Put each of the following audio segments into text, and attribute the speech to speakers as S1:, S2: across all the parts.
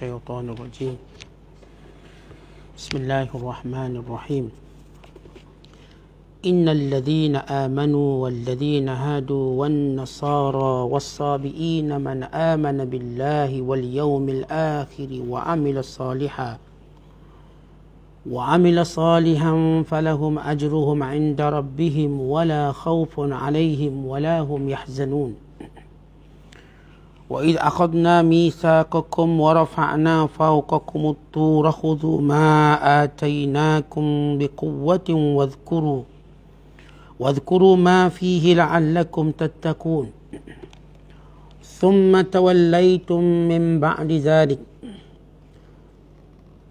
S1: الشيطان الرجيم بسم الله الرحمن الرحيم إن الذين آمنوا والذين هادوا والنصارى والصابئين من آمن بالله واليوم الآخر وعمل صالحا فلهم أجرهم عند ربهم ولا خوف عليهم ولا هم يحزنون وإذ أخذنا ميثاقكم ورفعنا فوقكم الطور خذوا ما آتيناكم بقوة واذكروا ما فيه لعلكم تتقون ثم توليتم من بعد ذلك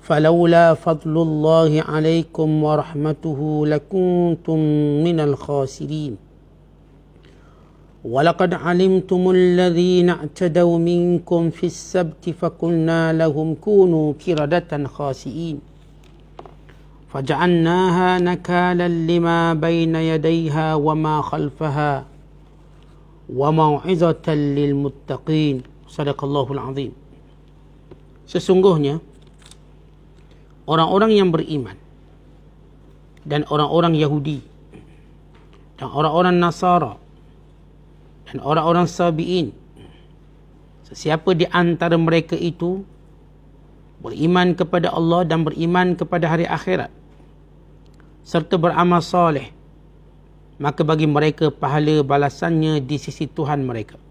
S1: فلولا فضل الله عليكم ورحمته لكنتم من الخاسرين ولقد علمتم الذين اعتدوا منكم في السبت فقلنا لهم كونوا قردة خاسئين فجعلناها نكالا لما بين يديها وما خلفها وموعظة للمتقين صدق الله العظيم. Sesungguhnya orang-orang yang beriman dan orang-orang Yahudi dan orang-orang Nasara dan orang-orang Sabi'in, sesiapa di antara mereka itu beriman kepada Allah dan beriman kepada hari akhirat serta beramal soleh, maka bagi mereka pahala balasannya di sisi Tuhan mereka,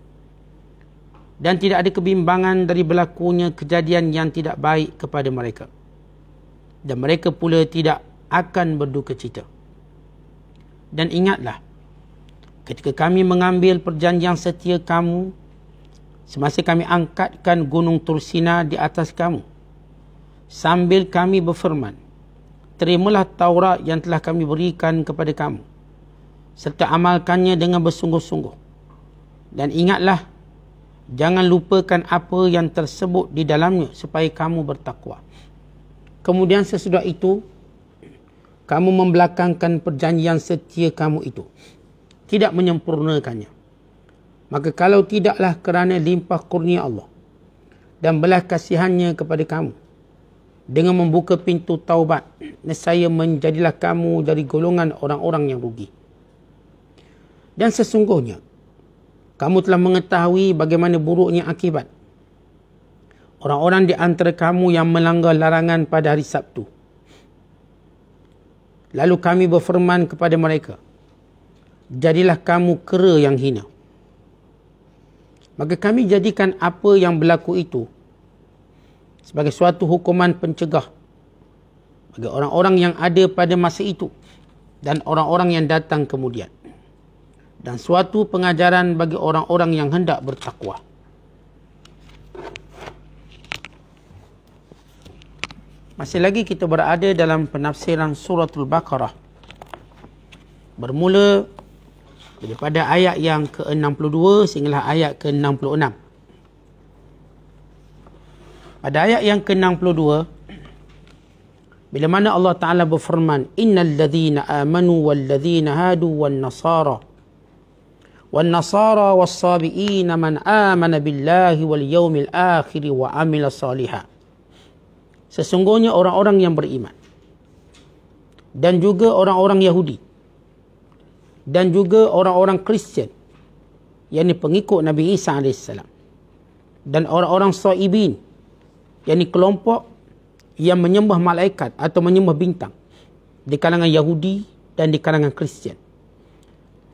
S1: dan tidak ada kebimbangan dari berlakunya kejadian yang tidak baik kepada mereka, dan mereka pula tidak akan berduka cita. Dan ingatlah ketika kami mengambil perjanjian setia kamu semasa kami angkatkan gunung Tursina di atas kamu, sambil kami berfirman, terimalah Taurat yang telah kami berikan kepada kamu, serta amalkannya dengan bersungguh-sungguh. Dan ingatlah, jangan lupakan apa yang tersebut di dalamnya supaya kamu bertakwa. Kemudian sesudah itu, kamu membelakangkan perjanjian setia kamu itu, tidak menyempurnakannya. Maka kalau tidaklah kerana limpah kurnia Allah dan belas kasihannya kepada kamu, dengan membuka pintu taubat, nescaya menjadilah kamu dari golongan orang-orang yang rugi. Dan sesungguhnya kamu telah mengetahui bagaimana buruknya akibat orang-orang di antara kamu yang melanggar larangan pada hari Sabtu. Lalu kami berfirman kepada mereka, jadilah kamu kera yang hina. Maka kami jadikan apa yang berlaku itu sebagai suatu hukuman pencegah bagi orang-orang yang ada pada masa itu dan orang-orang yang datang kemudian, dan suatu pengajaran bagi orang-orang yang hendak bertakwa. Masih lagi kita berada dalam penafsiran suratul Baqarah, bermula daripada ayat yang ke-62 sehinggalah ayat ke-66. Pada ayat yang ke-62, bila mana Allah Ta'ala berfirman, innal ladhina amanu wal ladhina hadu wan nasara was-sabi'ina man amana billahi wal yawmil akhir wa amila salihah. Sesungguhnya orang-orang yang beriman dan juga orang-orang Yahudi dan juga orang-orang Kristian, yakni pengikut Nabi Isa AS, dan orang-orang Saibin, yakni kelompok yang menyembah malaikat atau menyembah bintang di kalangan Yahudi dan di kalangan Kristian.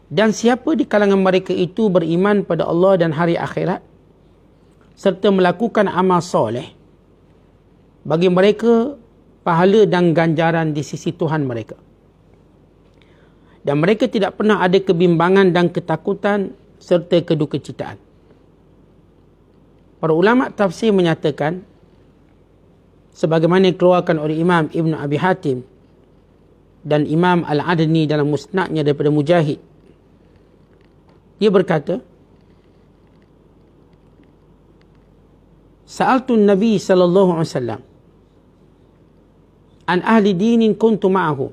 S1: Dan siapa di kalangan mereka itu beriman pada Allah dan hari akhirat serta melakukan amal soleh, bagi mereka pahala dan ganjaran di sisi Tuhan mereka. Dan mereka tidak pernah ada kebimbangan dan ketakutan serta kedukecitaan. Para ulama tafsir menyatakan, sebagaimana dikeluarkan oleh Imam Ibn Abi Hatim dan Imam Al-Adni dalam musnadnya daripada Mujahid, dia berkata, Sa'altu Nabi sallallahu alaihi wasallam an ahli dinin kuntu ma'ahu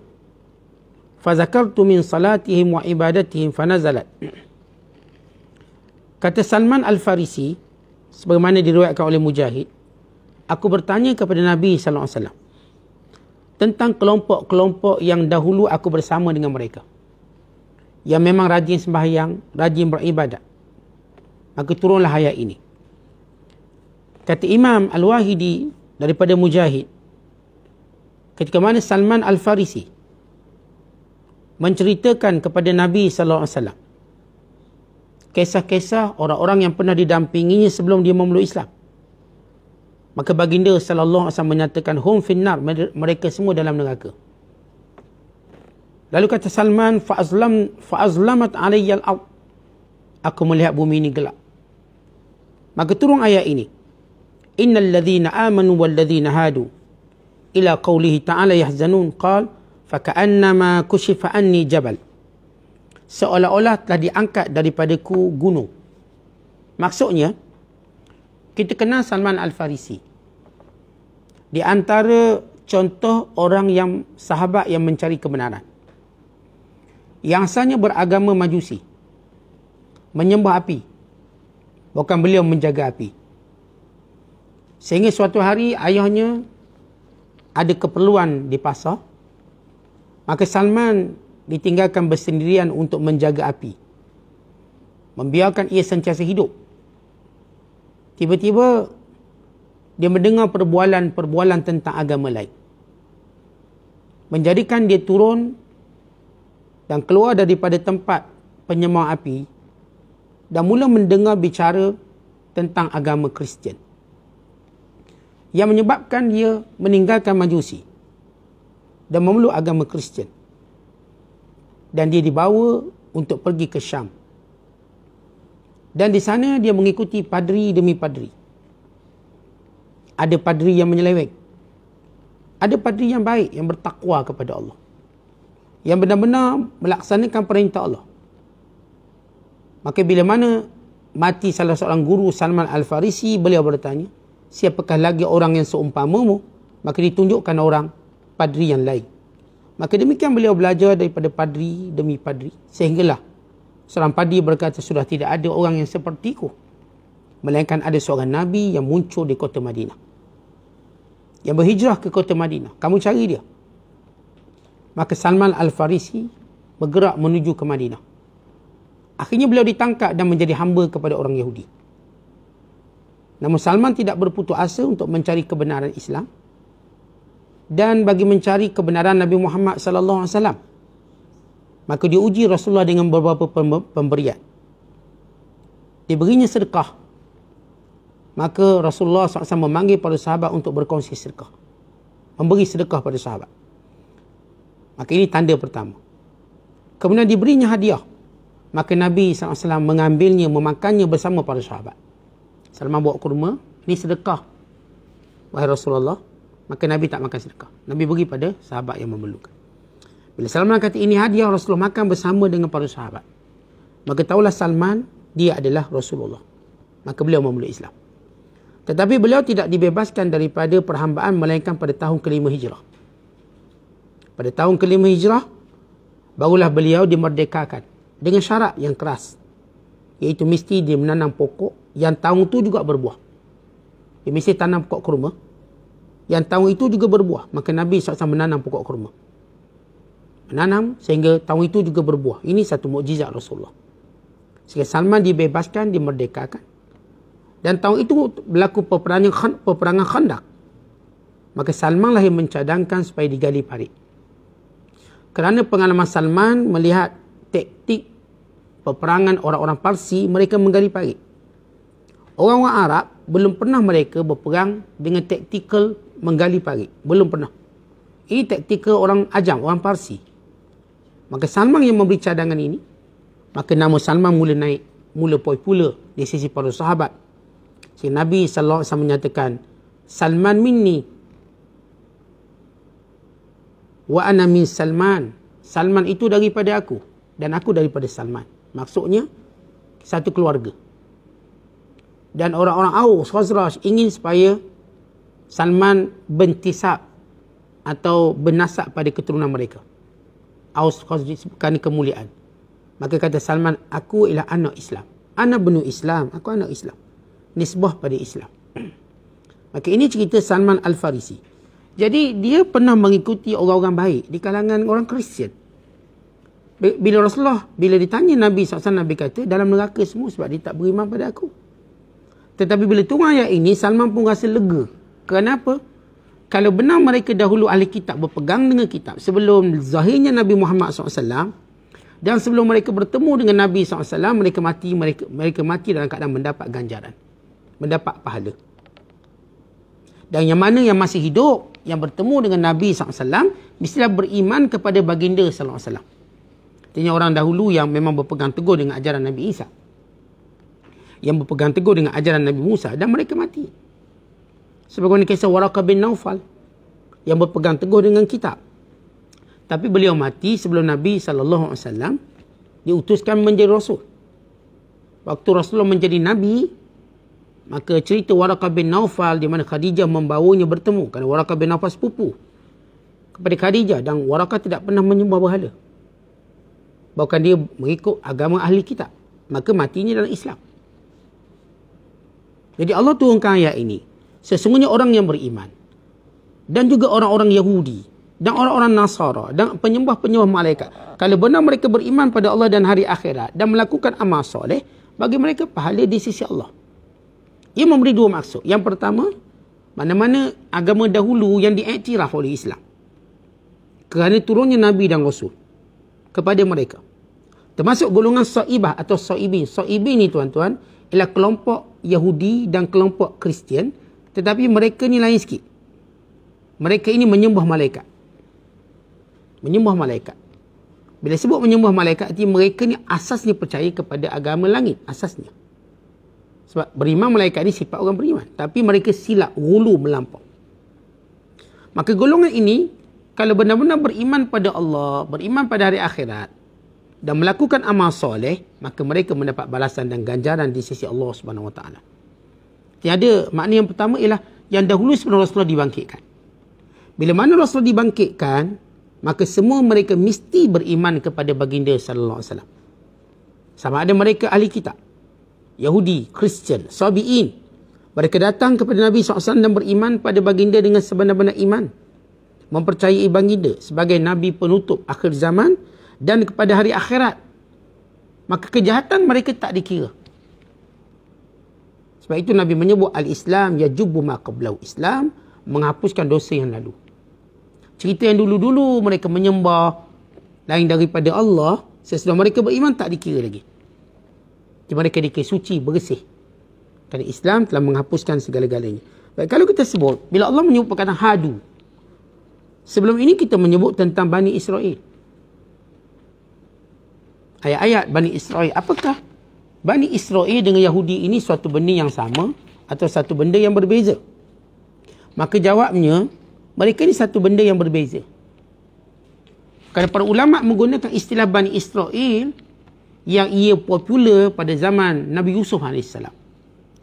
S1: fazakartu min salatihim wa ibadatihim fanazalat. Kata Salman Al-Farisi, sebagaimana diriwayatkan oleh Mujahid, aku bertanya kepada Nabi sallallahu alaihi wasallam tentang kelompok-kelompok yang dahulu aku bersama dengan mereka, yang memang rajin sembahyang, rajin beribadat. Maka turunlah ayat ini. Kata Imam Al-Wahidi daripada Mujahid, ketika mana Salman Al-Farisi menceritakan kepada Nabi sallallahu alaihi wasallam kisah-kisah orang-orang yang pernah didampinginya sebelum dia memeluk Islam, maka baginda sallallahu alaihi wasallam menyatakan hum finnar, mereka semua dalam neraka. Lalu kata Salman, fa'azlamat alayya al-ard, aku melihat bumi ini gelap. Maka turun ayat ini, innal ladzina amanu wal ladzina hadu ila qawlihi ta'ala yahzanun qal faka'annama kushifa anni jabal, seolah-olah telah diangkat daripadaku gunung. Maksudnya, kita kenal Salman Al-Farisi. Di antara contoh orang yang sahabat yang mencari kebenaran, yang asalnya beragama Majusi, menyembah api, bukan beliau menjaga api. Sehingga suatu hari ayahnya ada keperluan di pasar, maka Salman ditinggalkan bersendirian untuk menjaga api, membiarkan ia sentiasa hidup. Tiba-tiba dia mendengar perbualan-perbualan tentang agama lain, menjadikan dia turun dan keluar daripada tempat penyembah api dan mula mendengar bicara tentang agama Kristian, yang menyebabkan dia meninggalkan Majusi dan memeluk agama Kristian. Dan dia dibawa untuk pergi ke Syam. Dan di sana dia mengikuti padri demi padri. Ada padri yang menyeleweng, ada padri yang baik, yang bertakwa kepada Allah, yang benar-benar melaksanakan perintah Allah. Maka bila mana mati salah seorang guru Salman Al-Farisi, beliau bertanya, siapakah lagi orang yang seumpamamu? Maka ditunjukkan orang padri yang lain. Maka demikian beliau belajar daripada padri demi padri, sehinggalah seorang padri berkata, sudah tidak ada orang yang sepertiku, melainkan ada seorang Nabi yang muncul di kota Madinah, yang berhijrah ke kota Madinah, kamu cari dia. Maka Salman Al-Farisi bergerak menuju ke Madinah. Akhirnya beliau ditangkap dan menjadi hamba kepada orang Yahudi. Namun Salman tidak berputus asa untuk mencari kebenaran Islam dan bagi mencari kebenaran Nabi Muhammad sallallahu alaihi wasallam. Maka diuji Rasulullah dengan beberapa pemberian. Diberinya sedekah. Maka Rasulullah SAW memanggil para sahabat untuk berkongsi sedekah, memberi sedekah pada sahabat. Maka ini tanda pertama. Kemudian diberinya hadiah. Maka Nabi SAW mengambilnya, memakannya bersama para sahabat. Salman bawa kurma, ini sedekah, wahai Rasulullah. Maka Nabi tak makan sedekah, Nabi bagi pada sahabat yang memerlukan. Bila Salman kata ini hadiah, Rasulullah makan bersama dengan para sahabat. Maka tahulah Salman, dia adalah Rasulullah. Maka beliau memeluk Islam. Tetapi beliau tidak dibebaskan daripada perhambaan melainkan pada tahun ke-5 Hijrah. Pada tahun ke-5 Hijrah, barulah beliau dimerdekakan dengan syarat yang keras, iaitu mesti dia menanam pokok yang tahun itu juga berbuah. Dia mesti tanam pokok kurma yang tahun itu juga berbuah. Maka Nabi SAW menanam pokok kurma, menanam sehingga tahun itu juga berbuah. Ini satu mukjizat Rasulullah. Sehingga Salman dibebaskan, dimerdekakan. Dan tahun itu berlaku peperangan Khandaq. Maka Salman lah yang mencadangkan supaya digali parit. Kerana pengalaman Salman melihat taktik peperangan orang-orang Parsi, mereka menggali parit. Orang-orang Arab belum pernah mereka berperang dengan taktikal menggali parit. Belum pernah. Ini taktikal orang Ajam, orang Parsi. Maka Salman yang memberi cadangan ini. Maka nama Salman mula naik, mula popular di sisi para sahabat. Sehingga Nabi SAW menyatakan, Salman minni wa ana min Salman. Salman itu daripada aku dan aku daripada Salman. Maksudnya satu keluarga. Dan orang-orang Aus, Khazraj ingin supaya Salman bentisab atau bernasab pada keturunan mereka. Aus, Khazraj kerana kemuliaan. Maka kata Salman, aku ialah anak Islam. Ana benu Islam, aku anak Islam. Nisbah pada Islam. Maka ini cerita Salman Al-Farisi. Jadi dia pernah mengikuti orang-orang baik di kalangan orang Kristian. Bila ditanya Nabi SAW, Nabi kata dalam neraka semua sebab dia tak beriman pada aku. Tetapi bila turun ayat ini, Salman pun rasa lega. Kenapa? Kalau benar mereka dahulu ahli kitab berpegang dengan kitab sebelum zahirnya Nabi Muhammad SAW, dan sebelum mereka bertemu dengan Nabi SAW, mereka mati dalam keadaan mendapat ganjaran, mendapat pahala. Dan yang mana yang masih hidup, yang bertemu dengan Nabi SAW, mestilah beriman kepada baginda SAW. Artinya orang dahulu yang memang berpegang teguh dengan ajaran Nabi Isa, yang berpegang teguh dengan ajaran Nabi Musa, dan mereka mati. Sebagaimana kisah Waraqah bin Naufal yang berpegang teguh dengan kitab. Tapi beliau mati sebelum Nabi SAW diutuskan menjadi Rasul. Waktu Rasulullah menjadi Nabi, maka cerita Waraqah bin Naufal di mana Khadijah membawanya bertemu. Kerana Waraqah bin Naufal sepupu kepada Khadijah, dan Waraqah tidak pernah menyembah berhala. Bahkan dia mengikut agama ahli kitab. Maka matinya dalam Islam. Jadi Allah turunkan ayat ini. Sesungguhnya orang yang beriman, dan juga orang-orang Yahudi, dan orang-orang Nasara, dan penyembah-penyembah malaikat, kalau benar mereka beriman pada Allah dan hari akhirat, dan melakukan amal soleh, bagi mereka pahala di sisi Allah. Ia memberi dua maksud. Yang pertama, mana-mana agama dahulu yang diiktiraf oleh Islam, kerana turunnya Nabi dan Rasul kepada mereka, termasuk golongan Sa'ibah atau Sa'ibin. Sa'ibin ni tuan-tuan ialah kelompok Yahudi dan kelompok Kristian, tetapi mereka ni lain sikit. Mereka ini menyembah malaikat. Menyembah malaikat. Bila sebut menyembah malaikat, artinya mereka ni asasnya percaya kepada agama langit. Asasnya. Sebab beriman malaikat ni sifat orang beriman. Tapi mereka silap, gulu melampau. Maka golongan ini, kalau benar-benar beriman pada Allah, beriman pada hari akhirat, dan melakukan amal soleh, maka mereka mendapat balasan dan ganjaran di sisi Allah SWT. Tiada, makna yang pertama ialah yang dahulu sebelum Rasulullah dibangkitkan. Bila mana Rasulullah dibangkitkan, maka semua mereka mesti beriman kepada baginda sallallahu alaihi wasallam. Sama ada mereka ahli kitab, Yahudi, Kristian, Sabi'in. Mereka datang kepada Nabi SAW dan beriman pada baginda dengan sebenar-benar iman. Mempercayai baginda sebagai Nabi penutup akhir zaman dan kepada hari akhirat. Maka kejahatan mereka tak dikira. Sebab itu Nabi menyebut al-Islam yajubbu ma qablahu. Islam menghapuskan dosa yang lalu. Cerita yang dulu-dulu mereka menyembah lain daripada Allah, sesudah mereka beriman tak dikira lagi. Jadi mereka dikira suci, bersih. Kerana Islam telah menghapuskan segala-galanya. Baik, kalau kita sebut, bila Allah menyebut perkataan hadu, sebelum ini kita menyebut tentang Bani Israel. Ayat-ayat Bani Israel. Apakah Bani Israel dengan Yahudi ini suatu benda yang sama atau satu benda yang berbeza? Maka jawabnya, mereka ini satu benda yang berbeza. Kerana para ulama menggunakan istilah Bani Israel yang ia popular pada zaman Nabi Yusuf AS.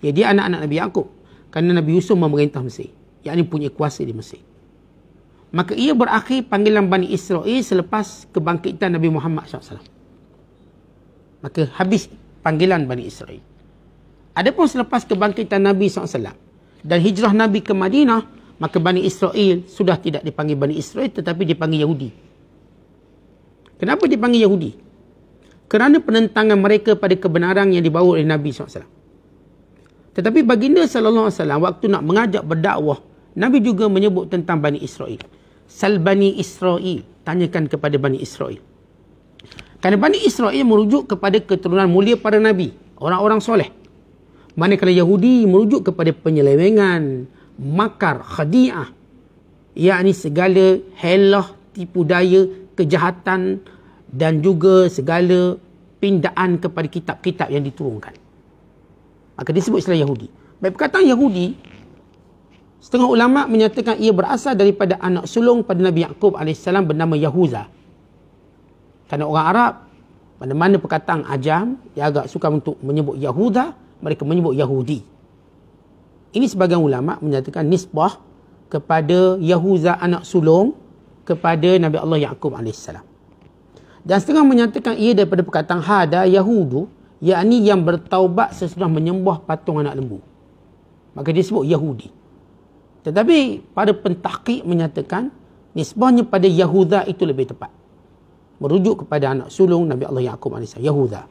S1: Ya, dia anak-anak Nabi Yaqub. Kerana Nabi Yusuf memerintah Mesir, yakni punya kuasa di Mesir. Maka ia berakhir panggilan Bani Israel selepas kebangkitan Nabi Muhammad SAW. Maka habis panggilan Bani Israel. Adapun selepas kebangkitan Nabi SAW dan hijrah Nabi ke Madinah, maka Bani Israel sudah tidak dipanggil Bani Israel tetapi dipanggil Yahudi. Kenapa dipanggil Yahudi? Kerana penentangan mereka pada kebenaran yang dibawa oleh Nabi SAW. Tetapi baginda SAW waktu nak mengajak berdakwah, Nabi juga menyebut tentang Bani Israel. Sal Bani Israel, tanyakan kepada Bani Israel. Kerana Bani Israel merujuk kepada keturunan mulia para Nabi, orang-orang soleh. Manakala Yahudi merujuk kepada penyelewengan, makar, khadi'ah, yakni segala helah, tipu daya, kejahatan dan juga segala pindaan kepada kitab-kitab yang diturunkan. Maka disebut istilah Yahudi. Baik, perkataan Yahudi, setengah ulama menyatakan ia berasal daripada anak sulung pada Nabi Yaqub AS bernama Yahuza. Kerana orang Arab, mana-mana perkataan ajam, dia agak suka untuk menyebut Yahuda, mereka menyebut Yahudi. Ini sebagian ulama menyatakan nisbah kepada Yahuza anak sulung kepada Nabi Allah Yaqub AS. Dan setengah menyatakan ia daripada perkataan hada Yahudu, yakni yang bertaubat sesudah menyembah patung anak lembu. Maka disebut Yahudi. Tetapi para pentahqiq menyatakan nisbahnya pada Yahuda itu lebih tepat. Merujuk kepada anak sulung Nabi Allah Yaqub AS, Yahuda.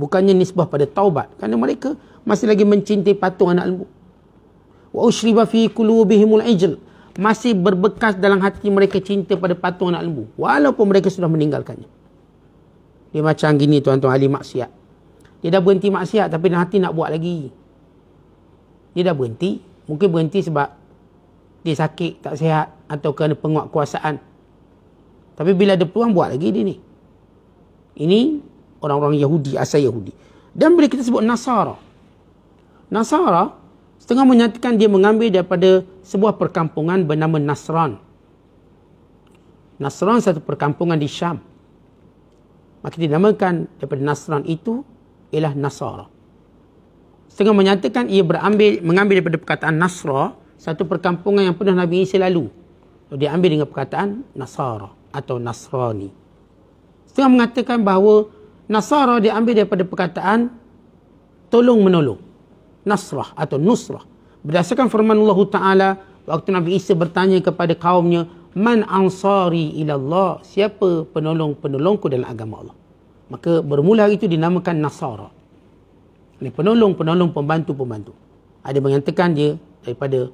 S1: Bukannya nisbah pada Taubat, kerana mereka masih lagi mencintai patung anak lembu. Wa ushriba fi qulubihimul ijl, masih berbekas dalam hati mereka cinta pada patung anak lembu walaupun mereka sudah meninggalkannya. Dia macam gini tuan-tuan ahli maksiat. Dia dah berhenti maksiat tapi dalam hati nak buat lagi. Dia dah berhenti, mungkin berhenti sebab dia sakit, tak sihat atau kerana penguatkuasaan. Tapi bila ada peluang buat lagi dia ni. Ini orang-orang Yahudi, asal Yahudi. Dan bila kita sebut Nasara, Nasara setengah menyatakan dia mengambil daripada sebuah perkampungan bernama Nasran. Nasran satu perkampungan di Syam. Maka dinamakan daripada Nasran itu ialah Nasara. Setengah menyatakan ia mengambil daripada perkataan Nasra, satu perkampungan yang pernah Nabi Isa lalu. Dia ambil dengan perkataan Nasara atau Nasrani. Setengah mengatakan bahawa Nasara diambil daripada perkataan tolong menolong, Nasrah atau Nusrah. Berdasarkan firman Allah Ta'ala waktu Nabi Isa bertanya kepada kaumnya, Man ansari ilallah, siapa penolong-penolongku dalam agama Allah. Maka bermula itu dinamakan Nasara. Ini penolong-penolong, pembantu-pembantu. Ada yang menyatakan dia daripada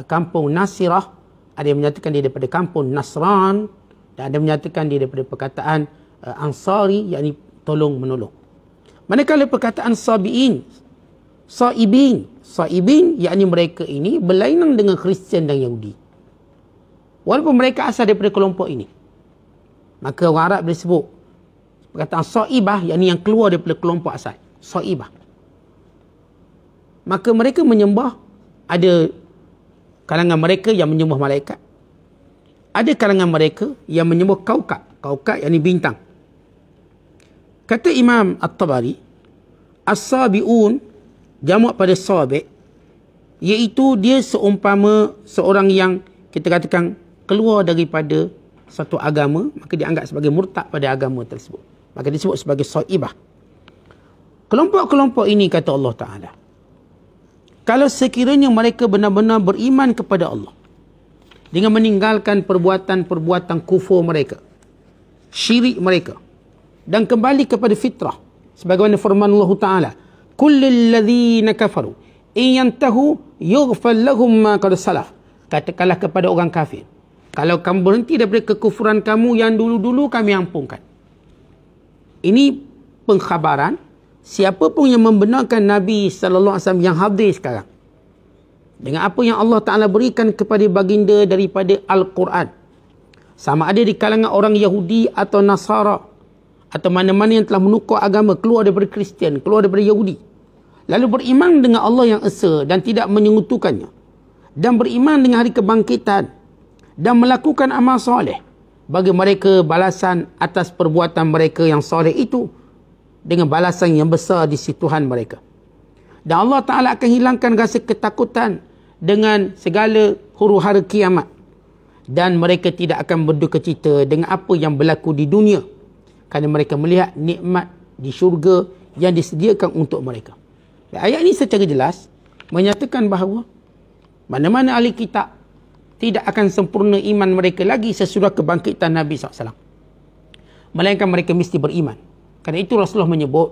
S1: kampung Nasirah, ada yang menyatakan dia daripada kampung Nasran, dan ada yang menyatakan dia daripada perkataan Ansari, yakni tolong menolong. Manakala perkataan Saibin, yakni mereka ini berlainan dengan Kristian dan Yahudi. Walaupun mereka asal daripada kelompok ini. Maka orang Arab boleh sebut perkataan Saibah, yakni yang keluar daripada kelompok asal. Saibah. Maka mereka menyembah, ada kalangan mereka yang menyembah malaikat. Ada kalangan mereka yang menyembah kaukab. Kaukab yakni bintang. Kata Imam At-Tabari, As-Sabi'un jamak pada Sabi', iaitu dia seumpama seorang yang kita katakan keluar daripada satu agama, maka dianggap sebagai murtad pada agama tersebut. Maka disebut sebagai Saibah. Kelompok-kelompok ini kata Allah Ta'ala, kalau sekiranya mereka benar-benar beriman kepada Allah dengan meninggalkan perbuatan-perbuatan kufur mereka, syirik mereka, dan kembali kepada fitrah, sebagaimana firman Allah Ta'ala, kullil ladzina kafaru in yantahu yughfar lahum ma qad salaf. Katakanlah kepada orang kafir, kalau kamu berhenti daripada kekufuran kamu yang dulu-dulu, kami ampunkan. Ini pengkhabaran siapa pun yang membenarkan Nabi sallallahu alaihi wasallam yang hadir sekarang dengan apa yang Allah Ta'ala berikan kepada baginda daripada Al-Quran, sama ada di kalangan orang Yahudi atau Nasara, atau mana-mana yang telah menukar agama, keluar daripada Kristian, keluar daripada Yahudi, lalu beriman dengan Allah yang esa dan tidak menyekutukannya, dan beriman dengan hari kebangkitan, dan melakukan amal soleh, bagi mereka balasan atas perbuatan mereka yang soleh itu dengan balasan yang besar di sisi Tuhan mereka. Dan Allah Ta'ala akan hilangkan rasa ketakutan dengan segala huru-hara kiamat, dan mereka tidak akan berduka cita dengan apa yang berlaku di dunia, kerana mereka melihat nikmat di syurga yang disediakan untuk mereka. Dan ayat ini secara jelas menyatakan bahawa mana-mana ahli kitab tidak akan sempurna iman mereka lagi sesudah kebangkitan Nabi SAW, melainkan mereka mesti beriman. Kerana itu Rasulullah menyebut,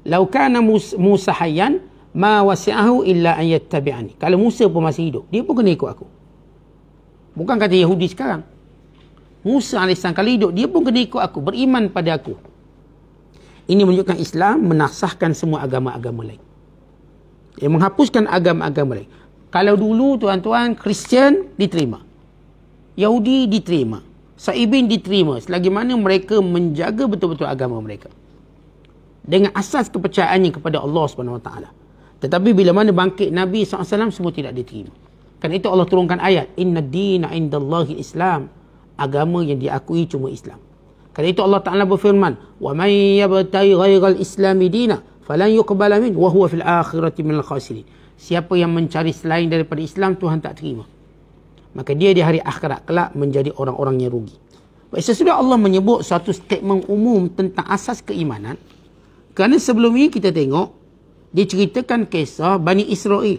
S1: lau kana Musa hayyan ma wasi'ahu illa an yattabi'ani. Kalau Musa pun masih hidup, dia pun kena ikut aku. Bukan kata Yahudi sekarang. Musa AS kalau hidup, dia pun kena ikut aku, beriman pada aku. Ini menunjukkan Islam menasahkan semua agama-agama lain, yang menghapuskan agama-agama lain. Kalau dulu tuan-tuan Kristian diterima, Yahudi diterima, Saibin diterima, selagi mana mereka menjaga betul-betul agama mereka dengan asas kepercayaannya kepada Allah SWT. Tetapi bila mana bangkit Nabi SAW, semua tidak diterima. Kerana itu Allah turunkan ayat, Inna dina indallahi Islam, agama yang diakui cuma Islam. Kerana itu Allah Ta'ala berfirman, wa man yabtaghi ghairal islami dina falan yuqbala min wa huwa fil akhirati minal khasirin. Siapa yang mencari selain daripada Islam, Tuhan tak terima, maka dia di hari akhirat kelak menjadi orang-orang yang rugi. Baik, sesudah Allah menyebut satu statement umum tentang asas keimanan, kerana sebelum ini kita tengok diceritakan kisah Bani Israel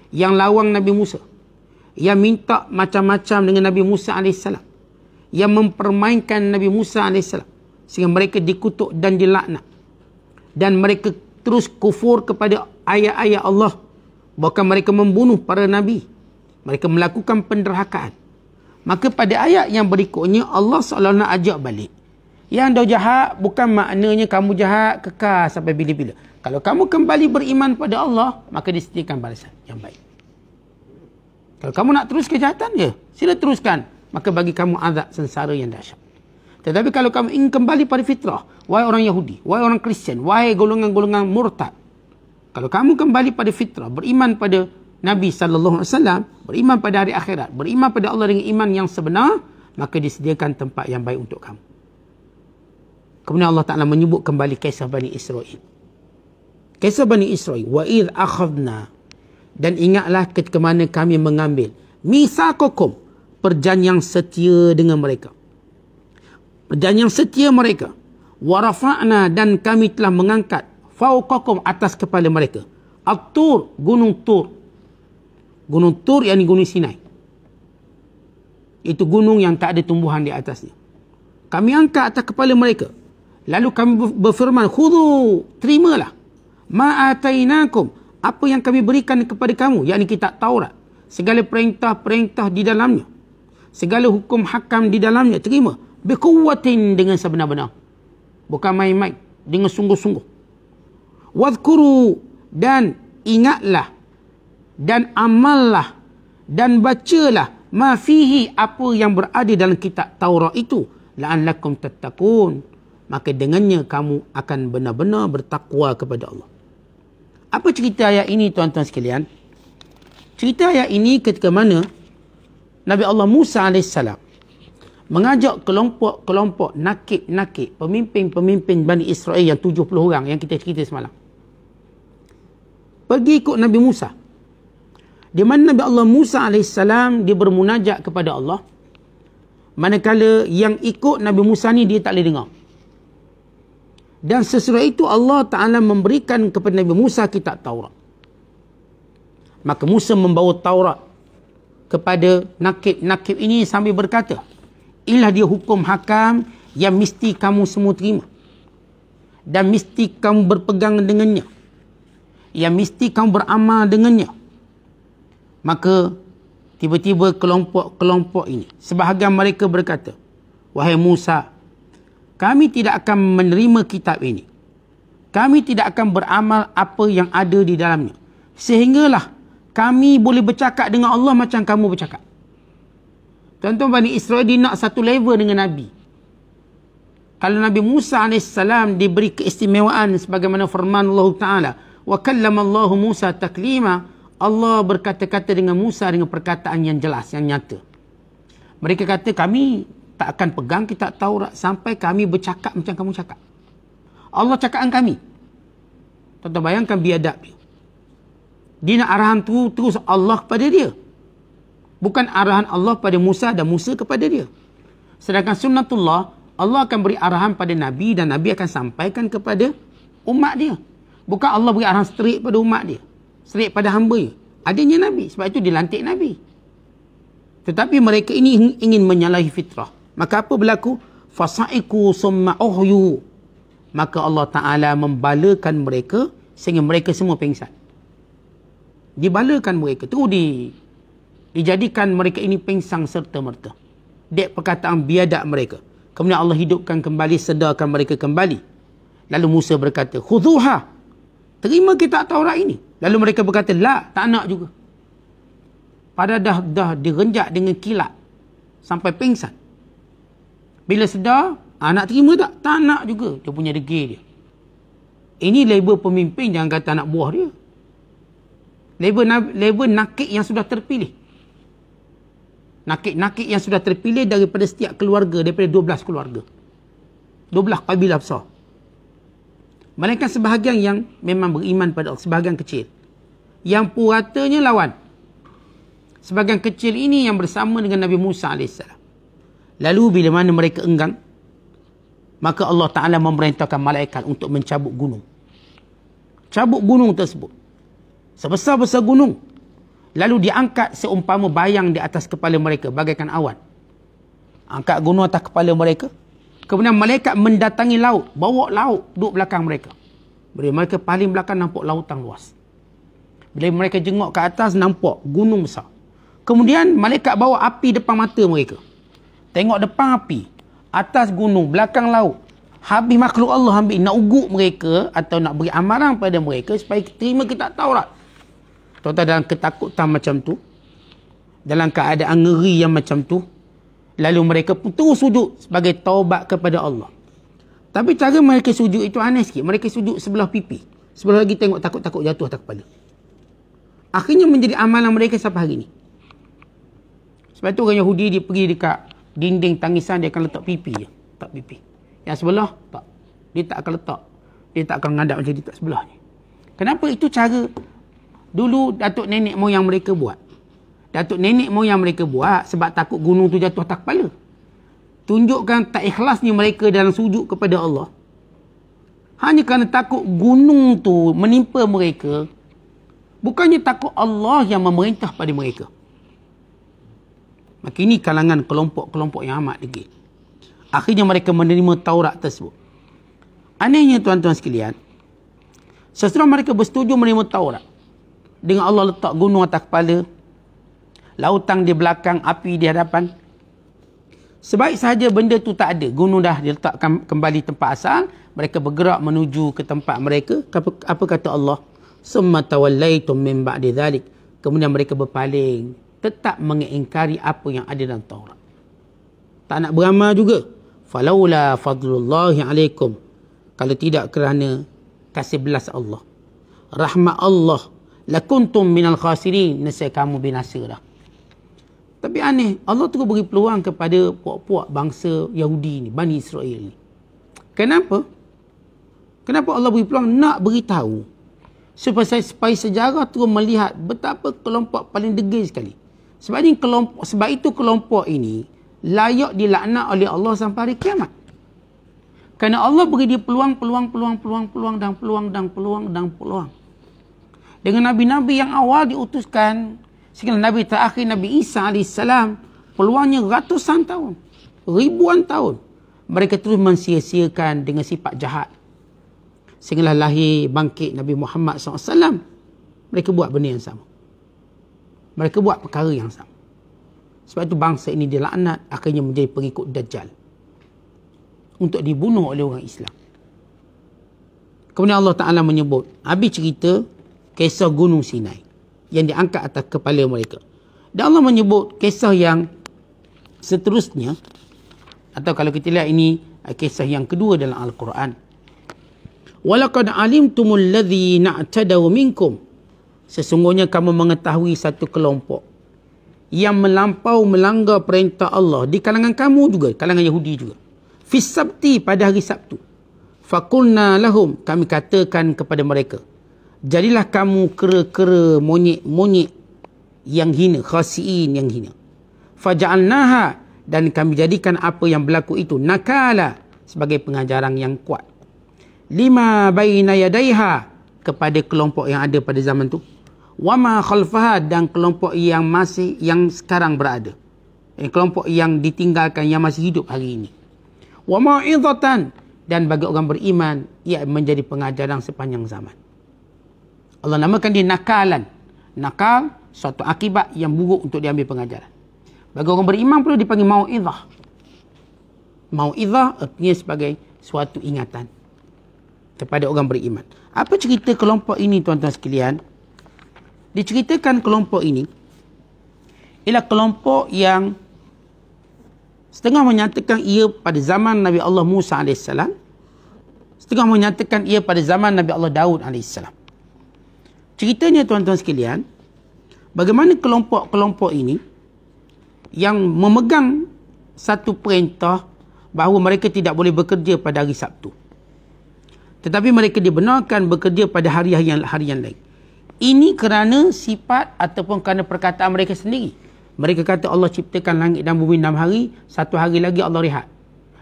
S1: yang lawang Nabi Musa. yang minta macam-macam dengan Nabi Musa AS, yang mempermainkan Nabi Musa AS, sehingga mereka dikutuk dan dilaknat, dan mereka terus kufur kepada ayat-ayat Allah, bahkan mereka membunuh para Nabi, mereka melakukan penderhakaan. Maka pada ayat yang berikutnya Allah seolah nak ajak balik, yang dah jahat bukan maknanya kamu jahat kekal sampai bila-bila. Kalau kamu kembali beriman pada Allah, maka disediakan balasan yang baik. Kalau kamu nak terus kejahatan, ya sila teruskan, maka bagi kamu azab sengsara yang dahsyat. Tetapi kalau kamu ingin kembali pada fitrah, wahai orang Yahudi, wahai orang Kristian, wahai golongan-golongan murtad, kalau kamu kembali pada fitrah, beriman pada Nabi SAW, beriman pada hari akhirat, beriman pada Allah dengan iman yang sebenar, maka disediakan tempat yang baik untuk kamu. Kemudian Allah Ta'ala menyebut kembali kisah Bani Israel. Kisah Bani Israel. Wa idh akhadna. Dan ingatlah ketika mana kami mengambil misaqakum, perjanjian setia dengan mereka. Perjanjian setia mereka. Wa rafa'na, dan kami telah mengangkat fauqakum, atas kepala mereka. At-Tur, gunung Tur. Gunung Tur yakni gunung Sinai. Itu gunung yang tak ada tumbuhan di atasnya. Kami angkat atas kepala mereka. Lalu kami berfirman, khudhu, terimalah, ma'atainakum, apa yang kami berikan kepada kamu, yakni kitab Taurat, segala perintah-perintah di dalamnya, segala hukum hakam di dalamnya, terima, biquwwatin, dengan sebenar-benar, bukan main-main, dengan sungguh-sungguh. Wadhkuru, dan ingatlah, dan amallah, dan bacalah, ma fihi, apa yang berada dalam kitab Taurat itu, la'allakum tattaqun, maka dengannya kamu akan benar-benar bertakwa kepada Allah. Apa cerita ayat ini, tuan-tuan sekalian? Cerita ayat ini ketika mana Nabi Allah Musa AS mengajak kelompok-kelompok nakib-nakib, pemimpin-pemimpin Bani Israel yang 70 orang yang kita cerita semalam, pergi ikut Nabi Musa. Di mana Nabi Allah Musa AS dia bermunajat kepada Allah, manakala yang ikut Nabi Musa ni dia tak boleh dengar. Dan sesudah itu Allah Ta'ala memberikan kepada Nabi Musa kitab Taurat. Maka Musa membawa Taurat kepada nakib-nakib ini sambil berkata, inilah dia hukum hakam yang mesti kamu semua terima, dan mesti kamu berpegang dengannya, yang mesti kamu beramal dengannya. Maka tiba-tiba kelompok-kelompok ini, sebahagian mereka berkata, wahai Musa, kami tidak akan menerima kitab ini. Kami tidak akan beramal apa yang ada di dalamnya, sehinggalah kami boleh bercakap dengan Allah macam kamu bercakap. Tuan-tuan, Bani Israel dia nak satu level dengan Nabi. Kalau Nabi Musa AS diberi keistimewaan sebagaimana firman Allah Ta'ala, wa kallama Allah Musa taklima, Allah berkata-kata dengan Musa dengan perkataan yang jelas, yang nyata. Mereka kata, kami tak akan pegang kitab Taurat sampai kami bercakap macam kamu cakap. Allah cakap dengan kami. Tuan-tuan bayangkan biadab dia. Dia nak arahan tu terus Allah kepada dia. Bukan arahan Allah pada Musa dan Musa kepada dia. Sedangkan sunnatullah, Allah akan beri arahan pada Nabi dan Nabi akan sampaikan kepada umat dia. Bukan Allah beri arahan straight pada umat dia, straight pada hamba dia. Adanya Nabi, sebab itu dilantik Nabi. Tetapi mereka ini ingin menyalahi fitrah. Maka apa berlaku? Fasaiku summa uhyu. Maka Allah Ta'ala membalakan mereka sehingga mereka semua pingsan. Dibalakan mereka. Terus dijadikan mereka ini pingsan serta-merta. Dek perkataan biadab mereka. Kemudian Allah hidupkan kembali, sedarkan mereka kembali. Lalu Musa berkata, khudhuha, terima kitab Taurat ini. Lalu mereka berkata, la, tak nak juga. Padahal dah direnjak dengan kilat sampai pingsan. Bila sedar, nak terima tak? Tak nak juga. Dia punya degil dia. Ini label pemimpin, jangan kata anak buah dia. Label nakik yang sudah terpilih. Nakik-nakik yang sudah terpilih daripada setiap keluarga, daripada 12 keluarga. 12 kabilah besar. Melainkan sebahagian yang memang beriman pada Allah, sebahagian kecil. Yang puratanya lawan. Sebahagian kecil ini yang bersama dengan Nabi Musa AS. Lalu bila mana mereka enggan, maka Allah Ta'ala memerintahkan malaikat untuk mencabut gunung. Cabut gunung tersebut. Sebesar-besar gunung Lalu diangkat seumpama bayang di atas kepala mereka bagaikan awan. Angkat gunung atas kepala mereka. Kemudian malaikat mendatangi laut, bawa laut duduk belakang mereka. Bila mereka paling belakang nampak lautan luas. Bila mereka jenguk ke atas nampak gunung besar. Kemudian malaikat bawa api depan mata mereka. Tengok depan api, atas gunung, belakang laut. Habis makhluk Allah ambil nak ugut mereka atau nak beri amaran pada mereka supaya terima kitab Taurat. Tuan-tuan, dalam ketakutan macam tu, dalam keadaan ngeri yang macam tu, lalu mereka pun terus sujud sebagai taubat kepada Allah. Tapi cara mereka sujud itu aneh sikit. Mereka sujud sebelah pipi. Sebelah lagi tengok takut-takut jatuh atas kepala. Akhirnya menjadi amalan mereka sampai hari ini. Sebab tu orang Yahudi dia pergi dekat dinding tangisan, dia akan letak pipi je. Tak pipi. Yang sebelah, tak. Dia tak akan letak. Dia tak akan ngadap macam dia tak sebelah ni. Kenapa? Itu cara dulu datuk nenek moyang mereka buat. Datuk nenek moyang mereka buat sebab takut gunung tu jatuh atas kepala. Tunjukkan tak ikhlasnya mereka dalam sujud kepada Allah. Hanya kerana takut gunung tu menimpa mereka. Bukannya takut Allah yang memerintah pada mereka. Maka ini kalangan kelompok-kelompok yang amat degil. Akhirnya mereka menerima Taurat tersebut. Anehnya tuan-tuan sekalian, sesudah mereka bersetuju menerima Taurat, dengan Allah letak gunung atas kepala, lautan di belakang, api di hadapan. Sebaik sahaja benda tu tak ada, gunung dah diletakkan kembali tempat asal, mereka bergerak menuju ke tempat mereka. Apa kata Allah? Summa tawallaitum min ba'di dzalik. Kemudian mereka berpaling, tetap mengingkari apa yang ada dalam Taurat. Tak nak beramal juga. Falaula fadlullahi alaikum. Kalau tidak kerana kasih belas Allah, rahmat Allah, lakuntum minal khasirin, nescaya kamu binasa dah. Tapi aneh, Allah terus beri peluang kepada puak-puak bangsa Yahudi ni, Bani Israel ni. Kenapa? Kenapa Allah beri peluang? Nak beritahu supaya sejarah terus melihat betapa kelompok paling degil sekali. Sebab itu kelompok ini layak dilaknat oleh Allah sampai hari kiamat. Kerana Allah beri dia peluang. Dengan Nabi-Nabi yang awal diutuskan, sehingga Nabi terakhir Nabi Isa AS, peluangnya ratusan tahun, ribuan tahun. Mereka terus mensia-siakan dengan sifat jahat. Sehinggalah lahir bangkit Nabi Muhammad SAW. Mereka buat benda yang sama. Mereka buat perkara yang sama. Sebab itu bangsa ini dilaknat, akhirnya menjadi pengikut Dajjal. Untuk dibunuh oleh orang Islam. Kemudian Allah Ta'ala menyebut, habis cerita kisah Gunung Sinai yang diangkat atas kepala mereka. Dan Allah menyebut kisah yang seterusnya, atau kalau kita lihat ini kisah yang kedua dalam Al-Quran. Walaqad alimtumul ladzina i'tadaw minkum. Sesungguhnya kamu mengetahui satu kelompok yang melanggar perintah Allah di kalangan kamu juga, kalangan Yahudi juga. Fis sabti, pada hari Sabtu. Faqulna lahum, kami katakan kepada mereka, jadilah kamu kera-kera, monyet-monyet yang hina, khasiin yang hina. Faja'alnaha, dan kami jadikan apa yang berlaku itu nakala, sebagai pengajaran yang kuat. Lima baina yadaiha, kepada kelompok yang ada pada zaman tu. Wama khalfaha, dan kelompok yang sekarang berada. Kelompok yang ditinggalkan, yang masih hidup hari ini. Wama idhatan, dan bagi orang beriman ia menjadi pengajaran sepanjang zaman. Allah namakan dia nakalan. Nakal, suatu akibat yang buruk untuk diambil pengajaran. Bagi orang beriman perlu dipanggil mau'izah. Mau'izah artinya sebagai suatu ingatan kepada orang beriman. Apa cerita kelompok ini tuan-tuan sekalian? Diceritakan kelompok ini ialah kelompok yang setengah menyatakan ia pada zaman Nabi Allah Musa AS, setengah menyatakan ia pada zaman Nabi Allah Daud AS. Ceritanya tuan-tuan sekalian, bagaimana kelompok-kelompok ini yang memegang satu perintah bahawa mereka tidak boleh bekerja pada hari Sabtu. Tetapi mereka dibenarkan bekerja pada hari-hari yang lain. Ini kerana sifat ataupun kerana perkataan mereka sendiri. Mereka kata Allah ciptakan langit dan bumi 6 hari, satu hari lagi Allah rehat.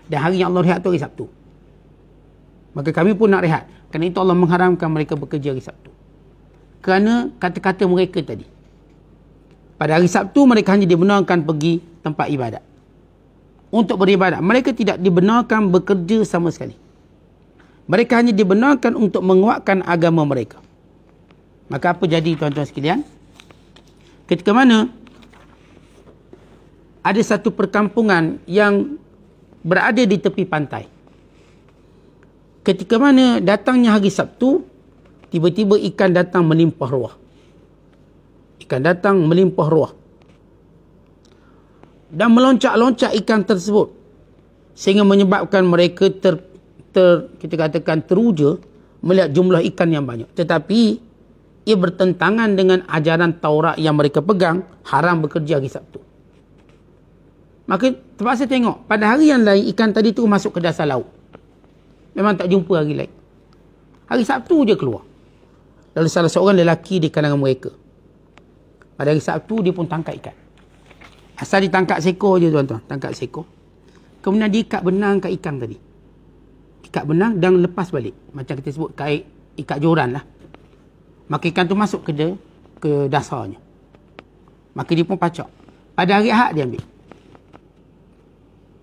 S1: Dan hari yang Allah rehat itu hari Sabtu. Maka kami pun nak rehat. Kerana itu Allah mengharamkan mereka bekerja hari Sabtu. Kerana kata-kata mereka tadi. Pada hari Sabtu mereka hanya dibenarkan pergi tempat ibadat untuk beribadat. Mereka tidak dibenarkan bekerja sama sekali. Mereka hanya dibenarkan untuk menguatkan agama mereka. Maka apa jadi tuan-tuan sekalian? Ketika mana ada satu perkampungan yang berada di tepi pantai. Ketika mana datangnya hari Sabtu, tiba-tiba ikan datang melimpah ruah. Ikan datang melimpah ruah. Dan meloncat-loncat ikan tersebut. Sehingga menyebabkan mereka kita katakan teruja melihat jumlah ikan yang banyak. Tetapi ia bertentangan dengan ajaran Taurat yang mereka pegang, haram bekerja hari Sabtu. Maka terpaksa tengok, pada hari yang lain ikan tadi tu masuk ke dasar laut. Memang tak jumpa hari lain. Hari Sabtu je keluar. Lalu salah seorang lelaki di kalangan mereka, pada hari Sabtu dia pun tangkap ikan. Asal ditangkap seekor je tuan-tuan, tangkap seekor. Kemudian dia ikat benang kat ikan tadi. Ikat benang dan lepas balik. Macam kita sebut kait ikat joran lah. Maka ikan tu masuk ke dasarnya. Maka dia pun pacak. Pada hari Ahad dia ambil.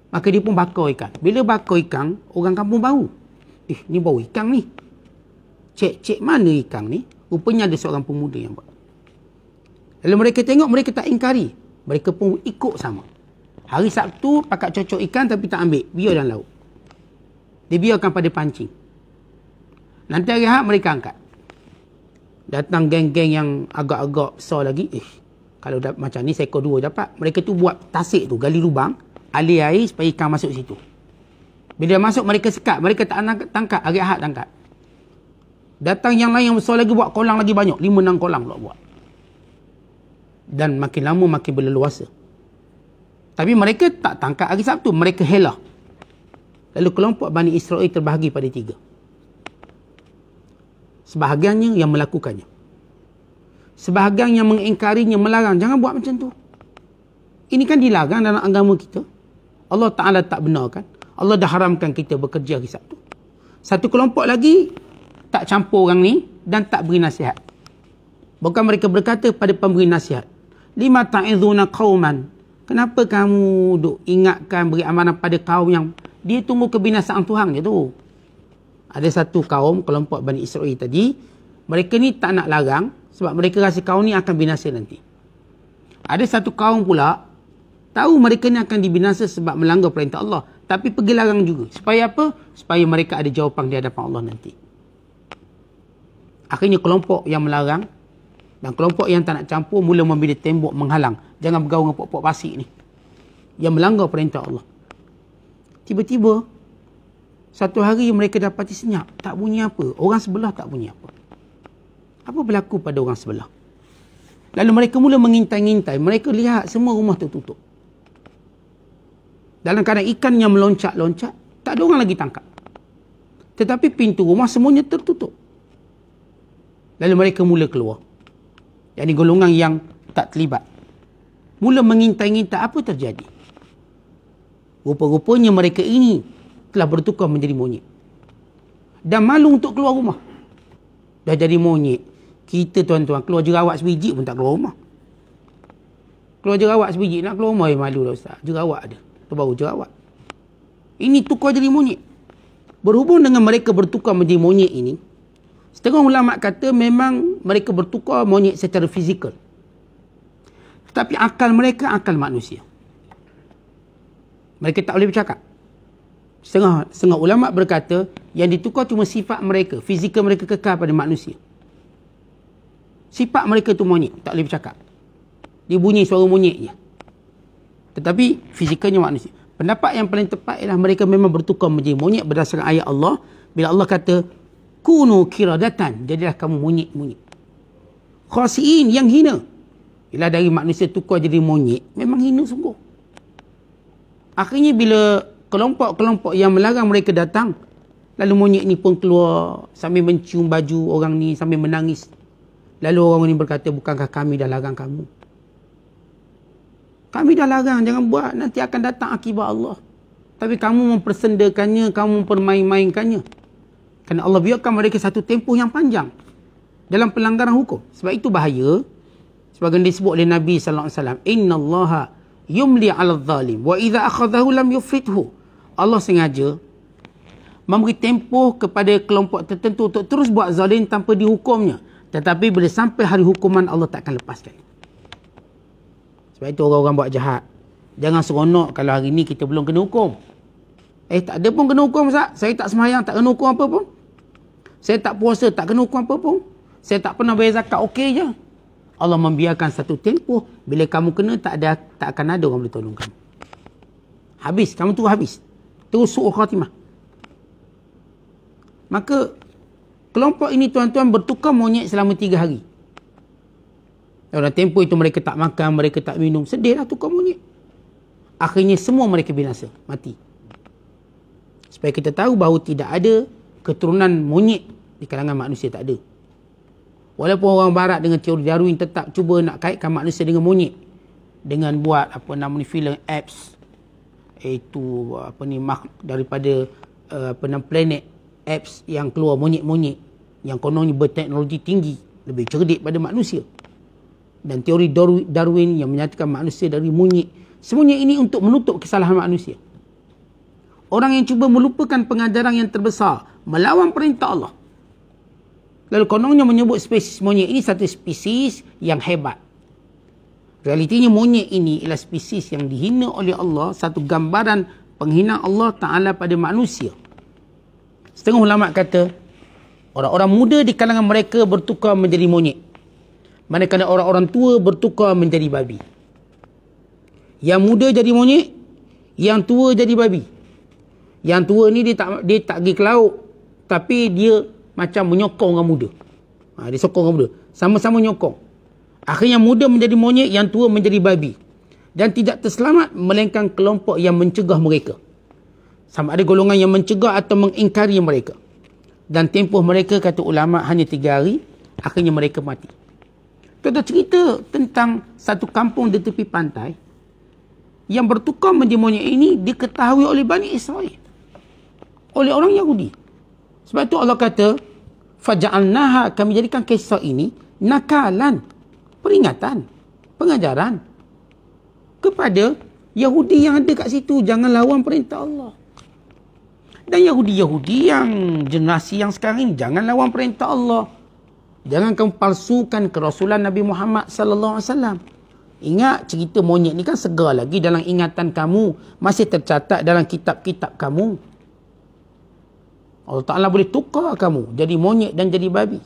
S1: Maka dia pun bakar ikan. Bila bakar ikan, orang kampung bau. Ni bau ikan ni. Cek mana ikan ni? Rupanya ada seorang pemuda yang buat. Lalu mereka tengok, mereka tak ingkari. Mereka pun ikut sama. Hari Sabtu pakat cocok ikan tapi tak ambil. Biar dalam laut. Dia biarkan pada pancing. Nanti hari Ahad mereka angkat. Datang geng-geng yang agak-agak besar lagi. Kalau macam ni seekor dua dapat. Mereka tu buat tasik tu, gali lubang, alih air supaya ikan masuk situ. Bila masuk mereka sekat. Mereka tak tangkap. Hari Ahad tangkap. Datang yang lain yang besar lagi buat kolang lagi banyak. 5-6 kolang pula buat. Dan makin lama makin berleluasa. Tapi mereka tak tangkap hari Sabtu. Mereka helah. Lalu kelompok Bani Israel terbahagi pada 3. Sebahagiannya yang melakukannya. Sebahagian yang mengingkarinya, melarang. Jangan buat macam tu. Ini kan dilarang dalam agama kita. Allah Ta'ala tak benarkan. Allah dah haramkan kita bekerja hari Sabtu. Satu kelompok lagi tak campur orang ni dan tak beri nasihat. Bukan mereka berkata pada pemberi nasihat, lima ta'idhuna qauman, kenapa kamu duk ingatkan beri amanah pada kaum yang dia tunggu kebinasaan Tuhan je tu. Ada satu kaum, kelompok Bani Israel tadi, mereka ni tak nak larang sebab mereka rasa kaum ni akan binasa nanti. Ada satu kaum pula tahu mereka ni akan dibinasa sebab melanggar perintah Allah, tapi pergi larang juga. Supaya apa? Supaya mereka ada jawapan di hadapan Allah nanti. Akhirnya kelompok yang melarang dan kelompok yang tak nak campur mula membina tembok menghalang. Jangan bergaul dengan pokok pasik ni. Yang melanggar perintah Allah. Tiba-tiba, satu hari mereka dapati senyap. Tak bunyi apa. Orang sebelah tak bunyi apa. Apa berlaku pada orang sebelah? Lalu mereka mula mengintai-ngintai. Mereka lihat semua rumah tertutup. Dalam keadaan ikan yang meloncat-loncat, tak ada orang lagi tangkap. Tetapi pintu rumah semuanya tertutup. Lalu mereka mula keluar. Yang golongan yang tak terlibat. Mula mengintai-ngintai apa terjadi. Rupa-rupanya mereka ini telah bertukar menjadi monyet. Dan malu untuk keluar rumah. Dah jadi monyet. Kita tuan-tuan keluar jerawat sebiji pun tak keluar rumah. Keluar jerawat sebiji nak keluar rumah malu dah ustaz. Jerawat ada. Tu baru jerawat. Ini tukar jadi monyet. Berhubung dengan mereka bertukar menjadi monyet ini, setengah ulama kata memang mereka bertukar monyet secara fizikal. Tetapi akal mereka akal manusia. Mereka tak boleh bercakap. Setengah ulama berkata yang ditukar cuma sifat mereka. Fizikal mereka kekal pada manusia. Sifat mereka tu monyet. Tak boleh bercakap. Dia bunyi suara monyet je. Tetapi fizikalnya manusia. Pendapat yang paling tepat ialah mereka memang bertukar menjadi monyet berdasarkan ayat Allah. Bila Allah kata kunu kiradatan, jadilah kamu monyet-monyet. Khasiin, yang hina. Bila dari manusia tukar jadi monyet, memang hina sungguh. Akhirnya bila kelompok-kelompok yang melarang mereka datang, lalu monyet ni pun keluar sambil mencium baju orang ni, sambil menangis. Lalu orang ni berkata, bukankah kami dah larang kamu? Kami dah larang, jangan buat, nanti akan datang akibat Allah. Tapi kamu mempersendakannya, kamu mempermain-mainkannya. Kerana Allah biarkan mereka satu tempoh yang panjang dalam pelanggaran hukum. Sebab itu bahaya. Sebagaimana disebut oleh Nabi sallallahu alaihi wasallam, innallaha yumli 'alal zalim wa idza akhadhahu lam yufrithu. Allah sengaja memberi tempoh kepada kelompok tertentu untuk terus buat zalim tanpa dihukumnya. Tetapi bila sampai hari hukuman, Allah takkan lepaskan. Sebab itu orang-orang buat jahat, jangan seronok kalau hari ni kita belum kena hukum. Tak ada pun kena hukum, Ustaz. Saya tak sembahyang, tak kena hukum apa pun. Saya tak puasa, tak kena hukum apa pun. Saya tak pernah bayar zakat, okey je. Allah membiarkan satu tempoh. Bila kamu kena, tak akan ada orang boleh tolong kamu. Habis, kamu tu habis. Terus su'ul khatimah. Maka kelompok ini tuan-tuan bertukar monyet selama 3 hari. Dalam tempoh itu mereka tak makan, mereka tak minum. Sedihlah tukar monyet. Akhirnya semua mereka binasa, mati. Supaya kita tahu bahawa tidak ada keturunan monyet di kalangan manusia, tak ada. Walaupun orang barat dengan teori Darwin tetap cuba nak kaitkan manusia dengan monyet, dengan buat apa nama ni, filem apps, iaitu apa ni, daripada planet apps yang keluar monyet-monyet yang kononnya berteknologi tinggi, lebih cerdik pada manusia. Dan teori Darwin yang menyatakan manusia dari monyet. Semuanya ini untuk menutup kesalahan manusia. Orang yang cuba melupakan pengajaran yang terbesar, melawan perintah Allah. Lalu kononnya menyebut spesies monyet ini satu spesies yang hebat. Realitinya monyet ini ialah spesies yang dihina oleh Allah, satu gambaran penghinaan Allah Ta'ala pada manusia. Setengah ulama kata, orang-orang muda di kalangan mereka bertukar menjadi monyet. Manakala orang-orang tua bertukar menjadi babi. Yang muda jadi monyet, yang tua jadi babi. Yang tua ni dia tak pergi ke laut, tapi dia macam menyokong orang muda. Dia sokong orang muda. Sama-sama nyokong. Akhirnya muda menjadi monyet, yang tua menjadi babi. Dan tidak terselamat melainkan kelompok yang mencegah mereka. Sama ada golongan yang mencegah atau mengingkari mereka. Dan tempoh mereka, kata ulama', hanya 3 hari. Akhirnya mereka mati. Kita cerita tentang satu kampung di tepi pantai yang bertukar menjadi monyet ini diketahui oleh Bani Israel, oleh orang Yahudi. Sebab itu Allah kata, faja'alnaha, kami jadikan kisah ini nakalan, peringatan, pengajaran kepada Yahudi yang ada kat situ. Jangan lawan perintah Allah. Dan Yahudi-Yahudi yang generasi yang sekarang ini, jangan lawan perintah Allah. Jangan kamu palsukan kerasulan Nabi Muhammad sallallahu alaihi wasallam. Ingat, cerita monyet ni kan segar lagi dalam ingatan kamu, masih tercatat dalam kitab-kitab kamu. Allah Ta'ala boleh tukar kamu jadi monyet dan jadi babi.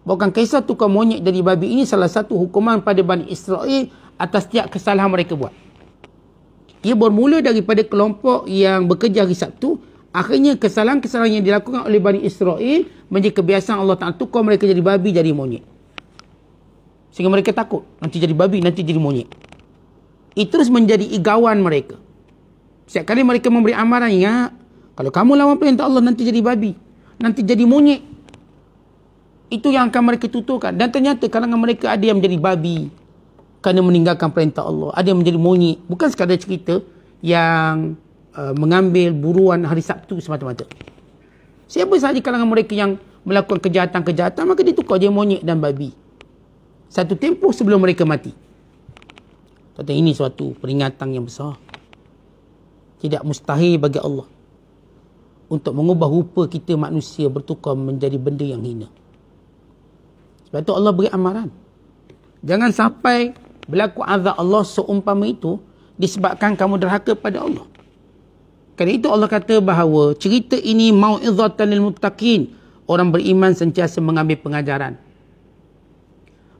S1: Bahkan kisah tukar monyet jadi babi ini salah satu hukuman pada Bani Israel atas setiap kesalahan mereka buat. Ia bermula daripada kelompok yang bekerja hari Sabtu. Akhirnya kesalahan-kesalahan yang dilakukan oleh Bani Israel menjadi kebiasaan Allah Ta'ala tukar mereka jadi babi, jadi monyet. Sehingga mereka takut, nanti jadi babi, nanti jadi monyet. Itu terus menjadi igawan mereka. Setiap kali mereka memberi amaran, ingat, kalau kamu lawan perintah Allah, nanti jadi babi, nanti jadi monyet. Itu yang akan mereka tuturkan. Dan ternyata kalangan mereka ada yang menjadi babi kerana meninggalkan perintah Allah. Ada yang menjadi monyet. Bukan sekadar cerita yang mengambil buruan hari Sabtu semata-mata. Siapa sahaja kalangan mereka yang melakukan kejahatan-kejahatan, maka ditukar je monyet dan babi. Satu tempoh sebelum mereka mati. Kata ini suatu peringatan yang besar. Tidak mustahil bagi Allah untuk mengubah rupa kita manusia bertukar menjadi benda yang hina. Sebab itu Allah beri amaran. Jangan sampai berlaku azab Allah seumpama itu disebabkan kamu derhaka pada Allah. Kerana itu Allah kata bahawa cerita ini mau'izatan lil muttaqin. Orang beriman sentiasa mengambil pengajaran.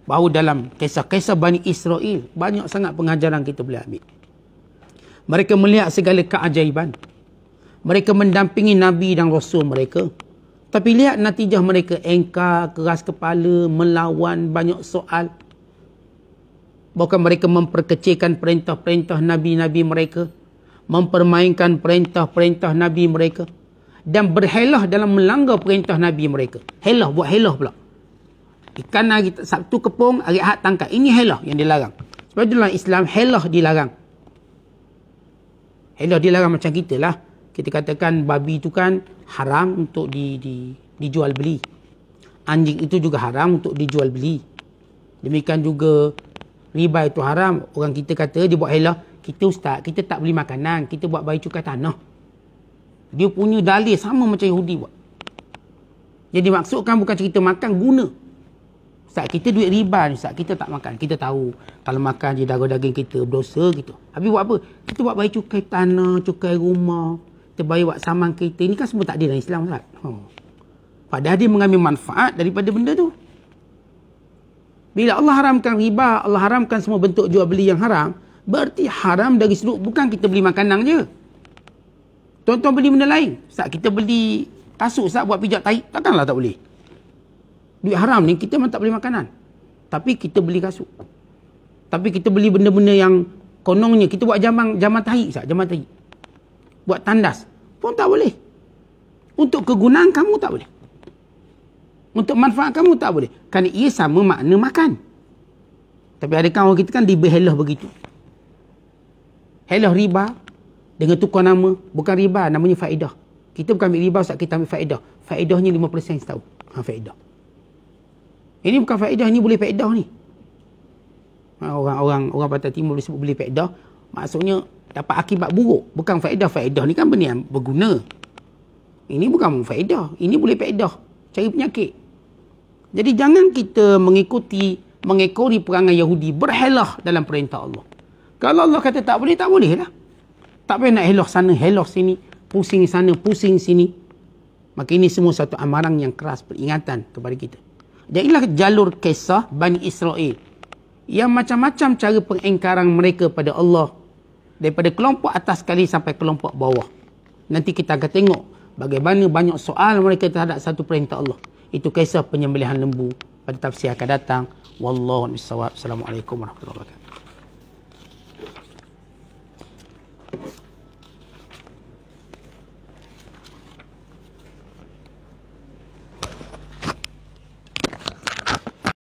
S1: Bahawa dalam kisah-kisah Bani Israel banyak sangat pengajaran kita boleh ambil. Mereka melihat segala keajaiban. Mereka mendampingi Nabi dan Rasul mereka. Tapi lihat natijah mereka, engkar, keras kepala, melawan, banyak soal. Bahkan mereka memperkecilkan perintah-perintah Nabi-Nabi mereka. Mempermainkan perintah-perintah Nabi mereka. Dan berhelah dalam melanggar perintah Nabi mereka. Helah, buat helah pula. Ikan hari Sabtu kepung, hari Ahad tangkap. Ini helah yang dilarang. Sebab itu dalam Islam, helah dilarang. Helah dilarang macam kita lah. Kita katakan babi itu kan haram untuk dijual beli. Anjing itu juga haram untuk dijual beli. Demikian juga riba itu haram. Orang kita kata dia buat helah, kita ustaz, kita tak beli makanan, kita buat bayar cukai tanah. Dia punya dalil sama macam Yahudi buat. Jadi maksudkan bukan cerita makan, guna. Ustaz, kita duit riba ni, ustaz, kita tak makan. Kita tahu kalau makan je daging kita berdosa gitu. Habis buat apa? Kita buat bayar cukai tanah, cukai rumah, kita bayar buat saman kita. Ini kan semua tak ada dalam Islam, ustaz. Padahal dia mengambil manfaat daripada benda tu. Bila Allah haramkan riba, Allah haramkan semua bentuk jual beli yang haram, berarti haram dari sudut bukan kita beli makanan je. Tuan-tuan beli benda lain. Ustaz, kita beli kasut, ustaz, buat pijak tahi, takkanlah tak boleh. Duit haram ni kita memang tak beli makanan. Tapi kita beli kasut. Tapi kita beli benda-benda yang konongnya kita buat jaman tahi, ustaz, jaman tahi. Buat tandas pun tak boleh. Untuk kegunaan kamu tak boleh. Untuk manfaat kamu tak boleh. Kerana ia sama makna makan. Tapi adakah orang kita kan diberhelah begitu. Helah riba dengan tukar nama. Bukan riba, namanya faedah. Kita bukan ambil riba, ustaz, kita ambil faedah. Faedahnya 5% setahun. Faedah. Ini bukan faedah, ini boleh faedah ni. Orang Pantai Timur boleh sebut boleh faedah. Maksudnya dapat akibat buruk. Bukan faedah. Faedah ni kan benda yang berguna. Ini bukan faedah. Ini boleh faedah. Cari penyakit. Jadi jangan kita mengekori perangai Yahudi, berhelah dalam perintah Allah. Kalau Allah kata tak boleh, tak boleh lah. Tak payah nak helah sana, helah sini, pusing sana, pusing sini. Maka ini semua satu amaran yang keras, peringatan kepada kita. Jadilah jalur kisah Bani Israel yang macam-macam cara pengingkaran mereka pada Allah, daripada kelompok atas sekali sampai kelompok bawah. Nanti kita akan tengok bagaimana banyak soal mereka terhadap satu perintah Allah. Itu kisah penyembelihan lembu pada tafsir akan datang. Wallahu a'lam bishawab. Assalamualaikum warahmatullahi wabarakatuh.